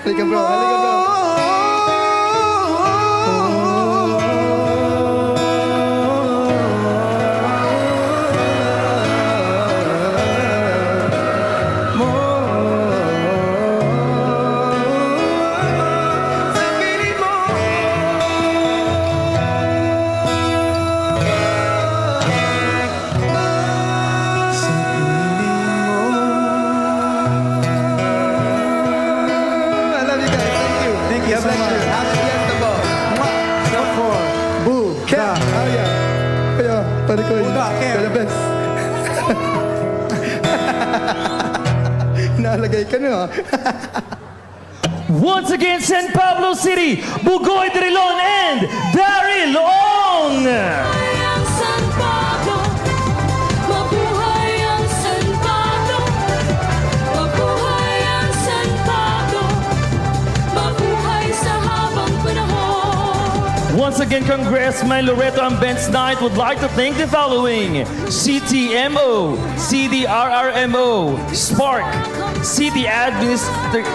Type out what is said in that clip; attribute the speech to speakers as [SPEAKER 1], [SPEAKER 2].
[SPEAKER 1] Halika bro, halika bro.
[SPEAKER 2] God bless you. Happy Fiesta po.
[SPEAKER 3] Step 4. Boo.
[SPEAKER 1] Kaya, kaya, pare ko yun.
[SPEAKER 3] Buda, Kev.
[SPEAKER 1] Kaya best. Nalagay ka na.
[SPEAKER 4] Once again, San Pablo City, Bugoy Drilon and Daryl Ong!
[SPEAKER 5] Ang San Pablo, mabuhay ang San Pablo, mabuhay ang San Pablo, mabuhay sa habang panahon.
[SPEAKER 4] Once again, Congressman Loreto and Ben's Knight would like to thank the following: CTMO, CDRRMO, Spark, City Administrator.